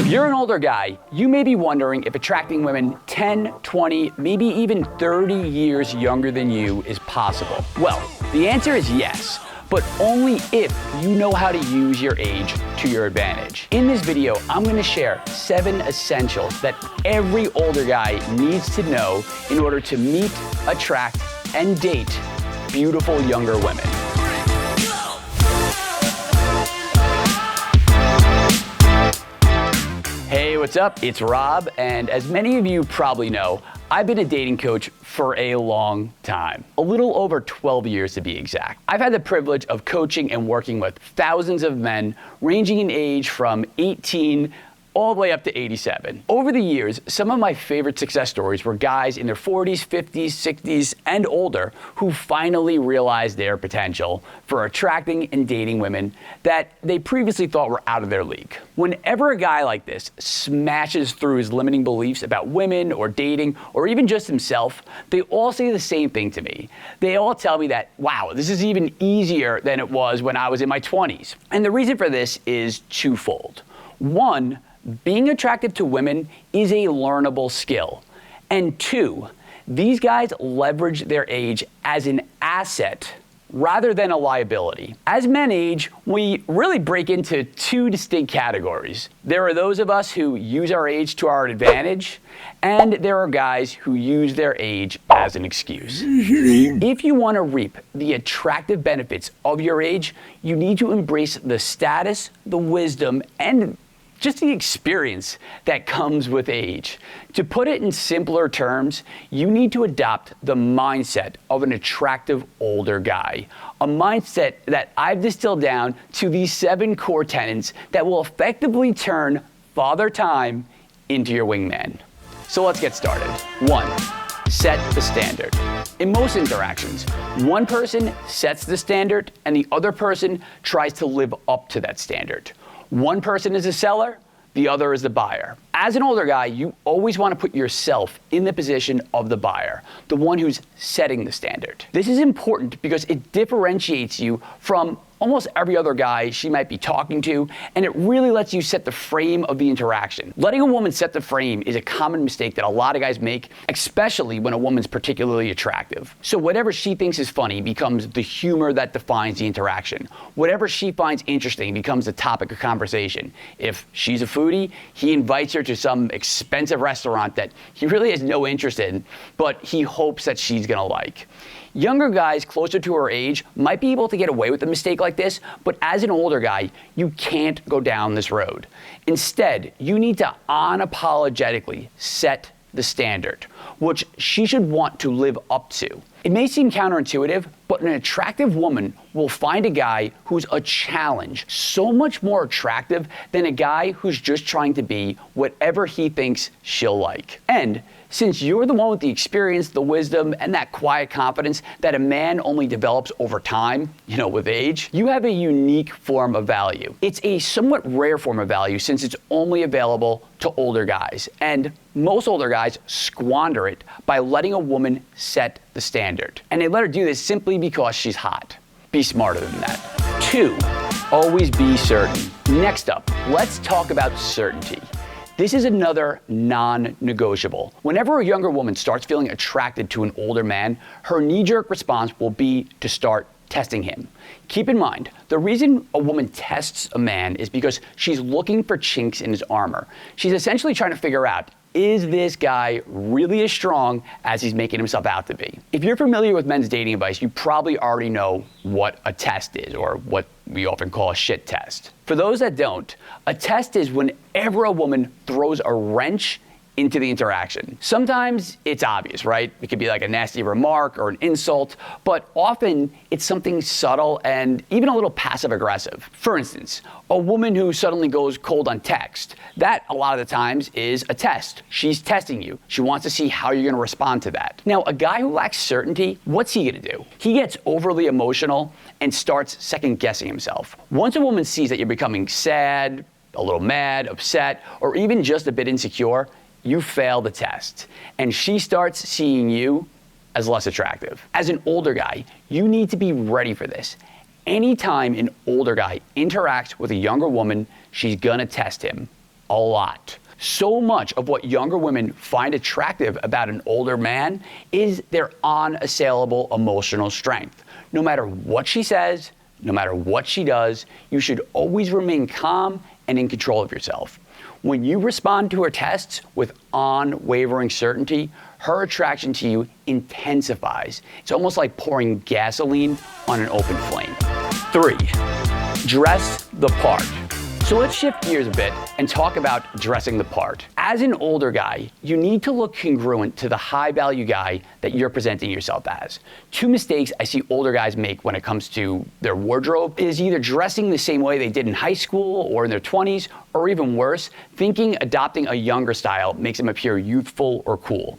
You're an older guy. You may be wondering if attracting women 10, 20, maybe even 30 years younger than you is possible. Well, the answer is yes, but only if you know how to use your age to your advantage. In this video, I'm gonna share 7 essentials that every older guy needs to know in order to meet, attract, and date beautiful younger women. Hey, what's up? It's Rob, and as many of you probably know, I've been a dating coach for a long time, a little over 12 years to be exact. I've had the privilege of coaching and working with thousands of men ranging in age from 18 all the way up to 87. Over the years, some of my favorite success stories were guys in their 40s, 50s, 60s, and older who finally realized their potential for attracting and dating women that they previously thought were out of their league. Whenever a guy like this smashes through his limiting beliefs about women or dating or even just himself, they all say the same thing to me. They all tell me that, wow, this is even easier than it was when I was in my 20s. And the reason for this is twofold. One, being attractive to women is a learnable skill. And 2, these guys leverage their age as an asset rather than a liability. As men age, we really break into 2 distinct categories. There are those of us who use our age to our advantage, and there are guys who use their age as an excuse. If you want to reap the attractive benefits of your age, you need to embrace the status, the wisdom, and just the experience that comes with age. To put it in simpler terms, you need to adopt the mindset of an attractive older guy. A mindset that I've distilled down to these 7 core tenets that will effectively turn Father Time into your wingman. So let's get started. 1, set the standard. In most interactions, one person sets the standard and the other person tries to live up to that standard. One person is a seller, the other is the buyer. As an older guy, you always want to put yourself in the position of the buyer, the one who's setting the standard. This is important because it differentiates you from almost every other guy she might be talking to, and it really lets you set the frame of the interaction. Letting a woman set the frame is a common mistake that a lot of guys make, especially when a woman's particularly attractive. So whatever she thinks is funny becomes the humor that defines the interaction. Whatever she finds interesting becomes the topic of conversation. If she's a foodie, he invites her to some expensive restaurant that he really has no interest in, but he hopes that she's gonna like. Younger guys closer to her age might be able to get away with a mistake like this, but as an older guy, you can't go down this road. Instead, you need to unapologetically set the standard, which she should want to live up to. It may seem counterintuitive, but an attractive woman will find a guy who's a challenge, so much more attractive than a guy who's just trying to be whatever he thinks she'll like. And since you're the one with the experience, the wisdom, and that quiet confidence that a man only develops over time, with age, you have a unique form of value. It's a somewhat rare form of value since it's only available to older guys. And most older guys squander it by letting a woman set the standard. And they let her do this simply because she's hot. Be smarter than that. 2, always be certain. Next up, let's talk about certainty. This is another non-negotiable. Whenever a younger woman starts feeling attracted to an older man, her knee-jerk response will be to start testing him. Keep in mind, the reason a woman tests a man is because she's looking for chinks in his armor. She's essentially trying to figure out, is this guy really as strong as he's making himself out to be? If you're familiar with men's dating advice, you probably already know what a test is, or what we often call a shit test. For those that don't, a test is whenever a woman throws a wrench into the interaction. Sometimes it's obvious, right? It could be like a nasty remark or an insult, but often it's something subtle and even a little passive aggressive. For instance, a woman who suddenly goes cold on text, that a lot of the times is a test. She's testing you. She wants to see how you're gonna respond to that. Now, a guy who lacks certainty, what's he gonna do? He gets overly emotional and starts second guessing himself. Once a woman sees that you're becoming sad, a little mad, upset, or even just a bit insecure, you fail the test, and she starts seeing you as less attractive. As an older guy, you need to be ready for this. Anytime an older guy interacts with a younger woman, she's gonna test him. a lot. So much of what younger women find attractive about an older man is their unassailable emotional strength. No matter what she says, no matter what she does, you should always remain calm and in control of yourself. When you respond to her tests with unwavering certainty, her attraction to you intensifies. It's almost like pouring gasoline on an open flame. 3, dress the part. So let's shift gears a bit and talk about dressing the part. As an older guy, you need to look congruent to the high value guy that you're presenting yourself as. 2 mistakes I see older guys make when it comes to their wardrobe is either dressing the same way they did in high school or in their 20s, or even worse, thinking adopting a younger style makes them appear youthful or cool.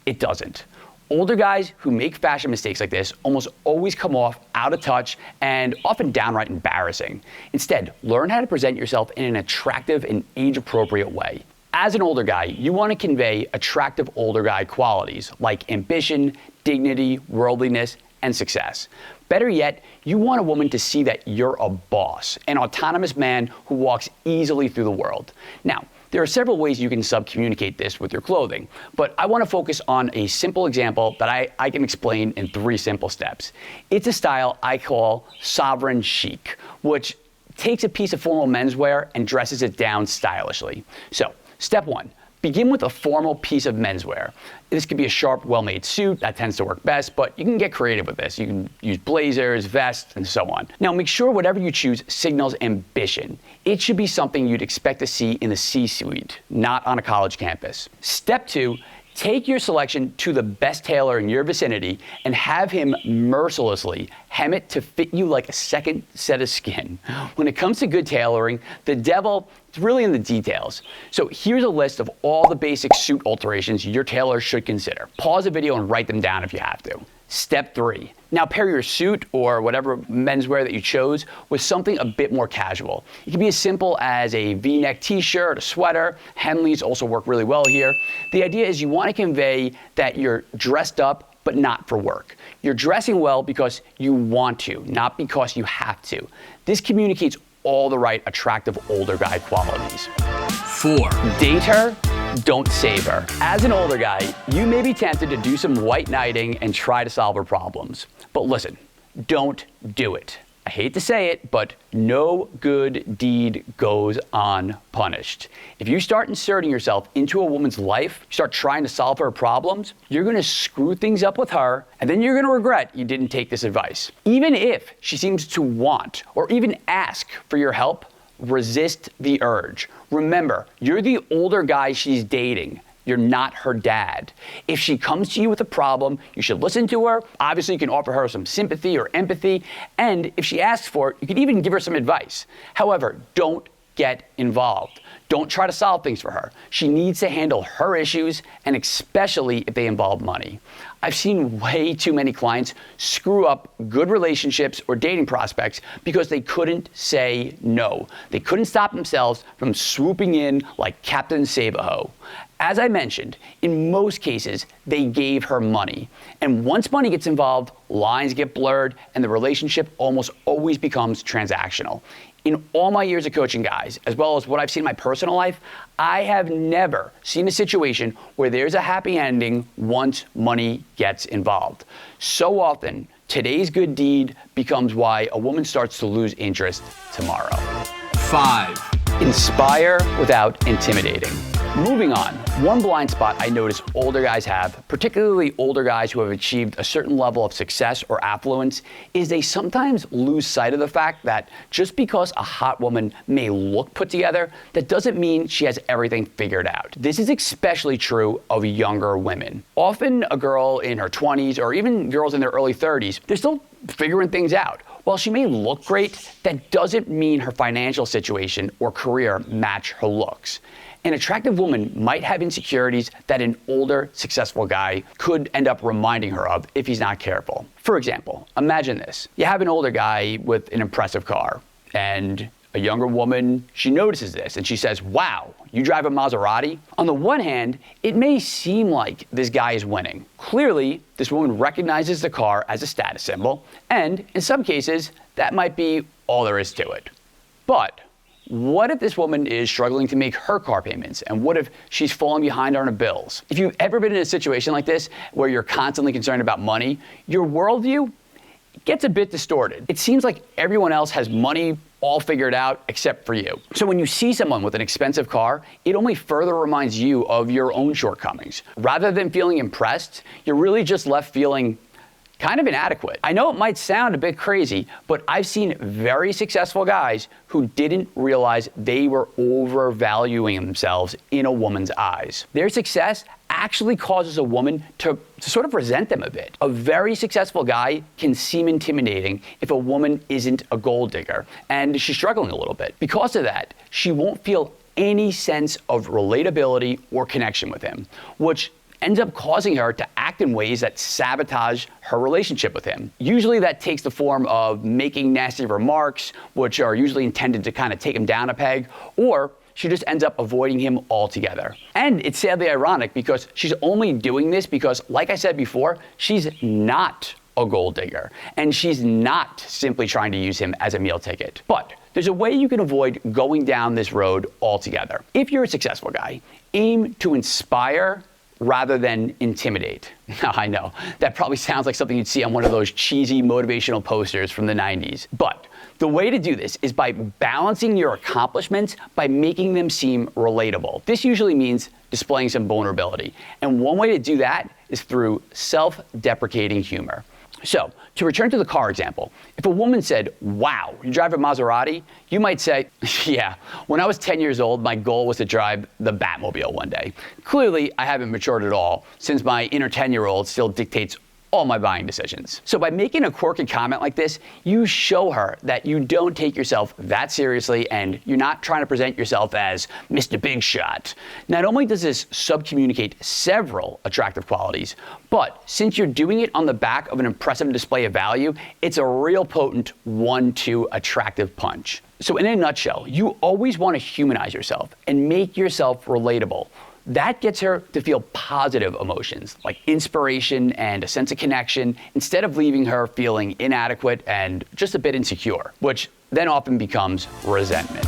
It doesn't. Older guys who make fashion mistakes like this almost always come off out of touch and often downright embarrassing. Instead, learn how to present yourself in an attractive and age-appropriate way. As an older guy, you want to convey attractive older guy qualities like ambition, dignity, worldliness, and success. Better yet, you want a woman to see that you're a boss, an autonomous man who walks easily through the world. Now, there are several ways you can sub-communicate this with your clothing, but I want to focus on a simple example that I can explain in 3 simple steps. It's a style I call sovereign chic, which takes a piece of formal menswear and dresses it down stylishly. So, step 1. Begin with a formal piece of menswear. This could be a sharp, well-made suit. That tends to work best, but you can get creative with this. You can use blazers, vests, and so on. Now, make sure whatever you choose signals ambition. It should be something you'd expect to see in the C-suite, not on a college campus. Step 2, take your selection to the best tailor in your vicinity and have him mercilessly hem it to fit you like a second set of skin. When it comes to good tailoring, the devil is really in the details. So here's a list of all the basic suit alterations your tailor should consider. Pause the video and write them down if you have to. Step 3. Now pair your suit or whatever menswear that you chose with something a bit more casual. It can be as simple as a V-neck t-shirt, a sweater. Henleys also work really well here. The idea is you want to convey that you're dressed up, but not for work. You're dressing well because you want to, not because you have to. This communicates all the right attractive older guy qualities. 4. Date her, don't save her. As an older guy, you may be tempted to do some white knighting and try to solve her problems. But listen, don't do it. I hate to say it, but no good deed goes unpunished. If you start inserting yourself into a woman's life, you start trying to solve her problems, you're gonna screw things up with her, and then you're gonna regret you didn't take this advice. Even if she seems to want or even ask for your help, resist the urge. Remember, you're the older guy she's dating. You're not her dad. If she comes to you with a problem, you should listen to her. Obviously, you can offer her some sympathy or empathy. And if she asks for it, you can even give her some advice. However, don't get involved. Don't try to solve things for her. She needs to handle her issues, and especially if they involve money. I've seen way too many clients screw up good relationships or dating prospects because they couldn't say no. They couldn't stop themselves from swooping in like Captain Save-A-Ho. As I mentioned, in most cases, they gave her money. And once money gets involved, lines get blurred, and the relationship almost always becomes transactional. In all my years of coaching guys, as well as what I've seen in my personal life, I have never seen a situation where there's a happy ending once money gets involved. So often, today's good deed becomes why a woman starts to lose interest tomorrow. 5. Inspire without intimidating. Moving on, one blind spot I notice older guys have, particularly older guys who have achieved a certain level of success or affluence, is they sometimes lose sight of the fact that just because a hot woman may look put together, that doesn't mean she has everything figured out. This is especially true of younger women. Often a girl in her 20s or even girls in their early 30s, they're still figuring things out. While she may look great, that doesn't mean her financial situation or career match her looks. An attractive woman might have insecurities that an older, successful guy could end up reminding her of if he's not careful. For example, imagine this. You have an older guy with an impressive car, and a younger woman, she notices this, and she says, "Wow, you drive a Maserati?" On the one hand, it may seem like this guy is winning. Clearly, this woman recognizes the car as a status symbol, and in some cases, that might be all there is to it. But What if this woman is struggling to make her car payments? And what if she's falling behind on her bills? If you've ever been in a situation like this where you're constantly concerned about money, your worldview gets a bit distorted. It seems like everyone else has money all figured out except for you. So when you see someone with an expensive car, it only further reminds you of your own shortcomings. Rather than feeling impressed, you're really just left feeling kind of inadequate. I know it might sound a bit crazy, but I've seen very successful guys who didn't realize they were overvaluing themselves in a woman's eyes. Their success actually causes a woman to sort of resent them a bit. A very successful guy can seem intimidating if a woman isn't a gold digger and she's struggling a little bit. Because of that, she won't feel any sense of relatability or connection with him, which ends up causing her to act in ways that sabotage her relationship with him. Usually that takes the form of making nasty remarks, which are usually intended to kind of take him down a peg, or she just ends up avoiding him altogether. And it's sadly ironic because she's only doing this because, like I said before, she's not a gold digger, and she's not simply trying to use him as a meal ticket. But there's a way you can avoid going down this road altogether. If you're a successful guy, aim to inspire rather than intimidate. Now, I know, that probably sounds like something you'd see on one of those cheesy motivational posters from the 90s. But the way to do this is by balancing your accomplishments by making them seem relatable. This usually means displaying some vulnerability. And one way to do that is through self-deprecating humor. So, to return to the car example, if a woman said, "Wow, you drive a Maserati?" you might say, "Yeah, when I was 10 years old, my goal was to drive the Batmobile one day." Clearly, I haven't matured at all, since my inner 10-year-old still dictates all my buying decisions. So by making a quirky comment like this, you show her that you don't take yourself that seriously and you're not trying to present yourself as Mr. Big Shot. Not only does this subcommunicate several attractive qualities, but since you're doing it on the back of an impressive display of value, it's a real potent 1-2 attractive punch. So in a nutshell, you always want to humanize yourself and make yourself relatable. That gets her to feel positive emotions like inspiration and a sense of connection instead of leaving her feeling inadequate and just a bit insecure, which then often becomes resentment.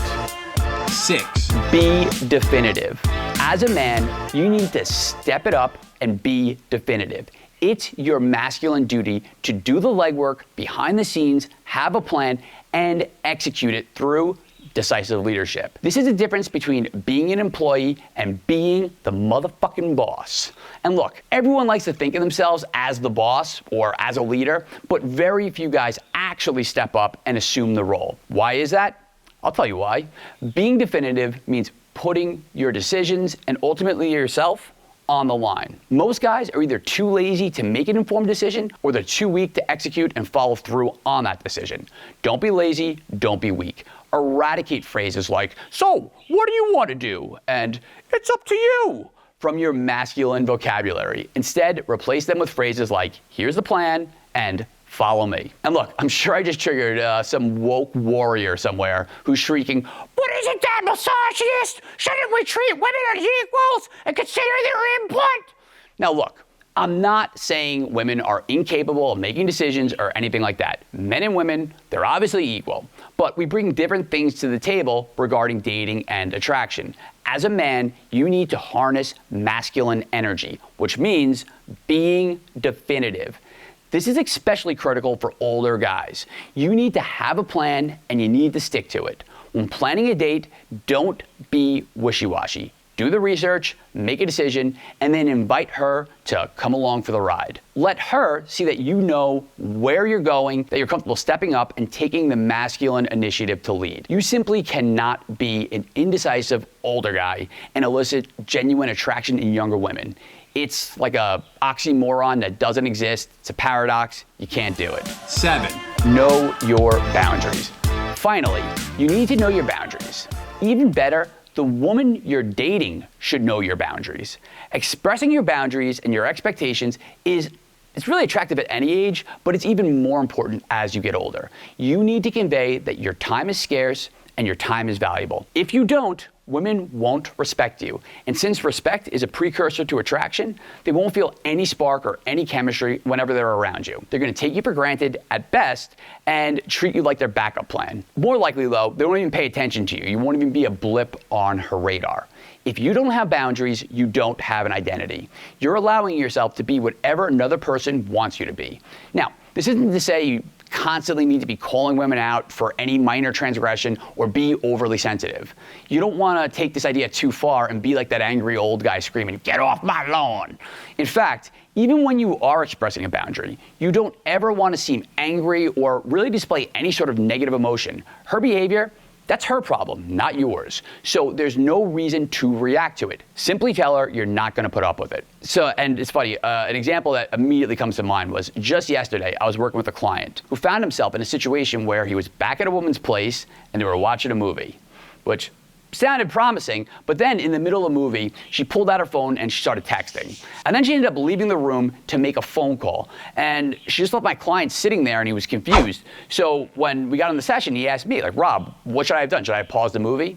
6. Be definitive. As a man, you need to step it up and be definitive. It's your masculine duty to do the legwork behind the scenes, have a plan, and execute it through decisive leadership. This is the difference between being an employee and being the motherfucking boss. And look, everyone likes to think of themselves as the boss or as a leader, but very few guys actually step up and assume the role. Why is that? I'll tell you why. Being definitive means putting your decisions and ultimately yourself on the line. Most guys are either too lazy to make an informed decision or they're too weak to execute and follow through on that decision. Don't be lazy, don't be weak. Eradicate phrases like, "So, what do you want to do?" and "It's up to you" from your masculine vocabulary. Instead, replace them with phrases like, "Here's the plan," and "Follow me." And look, I'm sure I just triggered some woke warrior somewhere who's shrieking, "But isn't that misogynist? Shouldn't we treat women as equals and consider their input?" Now look, I'm not saying women are incapable of making decisions or anything like that. Men and women, they're obviously equal, but we bring different things to the table regarding dating and attraction. As a man, you need to harness masculine energy, which means being definitive. This is especially critical for older guys. You need to have a plan and you need to stick to it. When planning a date, don't be wishy-washy. Do the research, make a decision, and then invite her to come along for the ride. Let her see that you know where you're going, that you're comfortable stepping up and taking the masculine initiative to lead. You simply cannot be an indecisive older guy and elicit genuine attraction in younger women. It's like a oxymoron that doesn't exist. It's a paradox. You can't do it. 7. Know your boundaries. Finally, you need to know your boundaries. Even better, the woman you're dating should know your boundaries. Expressing your boundaries and your expectations it's really attractive at any age, but it's even more important as you get older. You need to convey that your time is scarce and your time is valuable. If you don't, women won't respect you. And since respect is a precursor to attraction, they won't feel any spark or any chemistry whenever they're around you. They're gonna take you for granted at best and treat you like their backup plan. More likely though, they won't even pay attention to you. You won't even be a blip on her radar. If you don't have boundaries, you don't have an identity. You're allowing yourself to be whatever another person wants you to be. Now, this isn't to say you constantly need to be calling women out for any minor transgression or be overly sensitive. You don't want to take this idea too far and be like that angry old guy screaming, "Get off my lawn!" In fact, even when you are expressing a boundary, you don't ever want to seem angry or really display any sort of negative emotion. Her behavior, that's her problem, not yours. So there's no reason to react to it. Simply tell her you're not going to put up with it. And it's funny, an example that immediately comes to mind was just yesterday, I was working with a client who found himself in a situation where he was back at a woman's place and they were watching a movie, which sounded promising, but then in the middle of the movie, she pulled out her phone and she started texting. And then she ended up leaving the room to make a phone call. And she just left my client sitting there and he was confused. So when we got on the session, he asked me, like, "Rob, what should I have done? Should I have paused the movie?"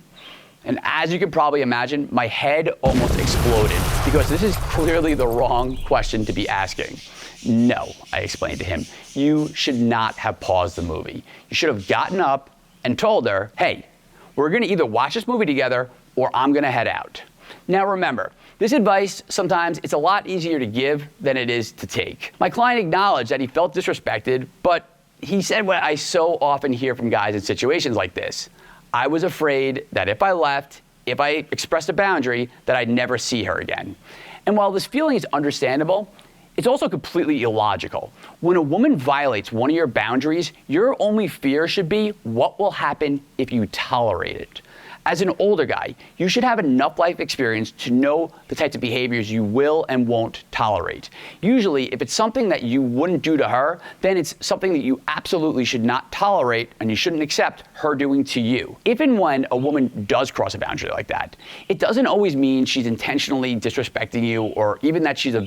And as you can probably imagine, my head almost exploded because this is clearly the wrong question to be asking. "No," I explained to him, "you should not have paused the movie. You should have gotten up and told her, hey, we're gonna either watch this movie together or I'm gonna head out." Now remember, this advice, sometimes it's a lot easier to give than it is to take. My client acknowledged that he felt disrespected, but he said what I so often hear from guys in situations like this: "I was afraid that if I left, if I expressed a boundary, that I'd never see her again." And while this feeling is understandable, it's also completely illogical. When a woman violates one of your boundaries, your only fear should be what will happen if you tolerate it. As an older guy, you should have enough life experience to know the types of behaviors you will and won't tolerate. Usually, if it's something that you wouldn't do to her, then it's something that you absolutely should not tolerate and you shouldn't accept her doing to you. If and when a woman does cross a boundary like that, it doesn't always mean she's intentionally disrespecting you or even that she's a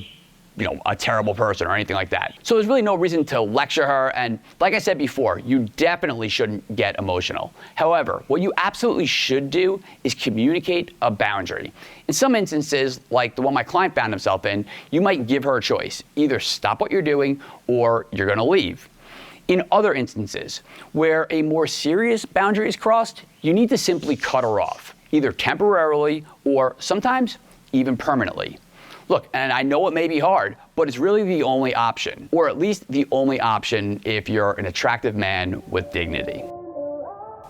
terrible person or anything like that. So there's really no reason to lecture her, and like I said before, you definitely shouldn't get emotional. However, what you absolutely should do is communicate a boundary. In some instances, like the one my client found himself in, you might give her a choice. Either stop what you're doing or you're gonna leave. In other instances, where a more serious boundary is crossed, you need to simply cut her off, either temporarily or sometimes even permanently. Look, and I know it may be hard, but it's really the only option, or at least the only option if you're an attractive man with dignity.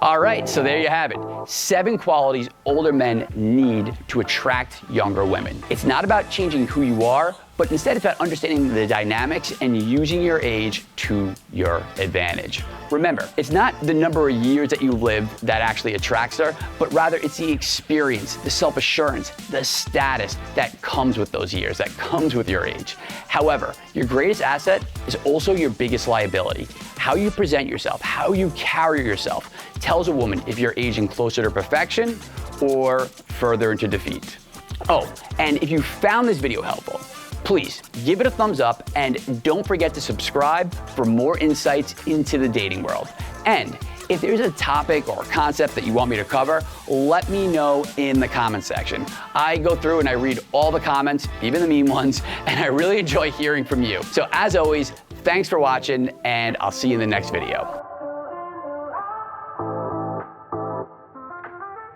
All right, so there you have it. 7 qualities older men need to attract younger women. It's not about changing who you are, but instead it's about understanding the dynamics and using your age to your advantage. Remember, it's not the number of years that you live that actually attracts her, but rather it's the experience, the self-assurance, the status that comes with those years, that comes with your age. However, your greatest asset is also your biggest liability. How you present yourself, how you carry yourself, tells a woman if you're aging closer to perfection or further into defeat. Oh, and if you found this video helpful, please give it a thumbs up and don't forget to subscribe for more insights into the dating world. And if there's a topic or a concept that you want me to cover, let me know in the comment section. I go through and I read all the comments, even the mean ones, and I really enjoy hearing from you. So as always, thanks for watching, and I'll see you in the next video.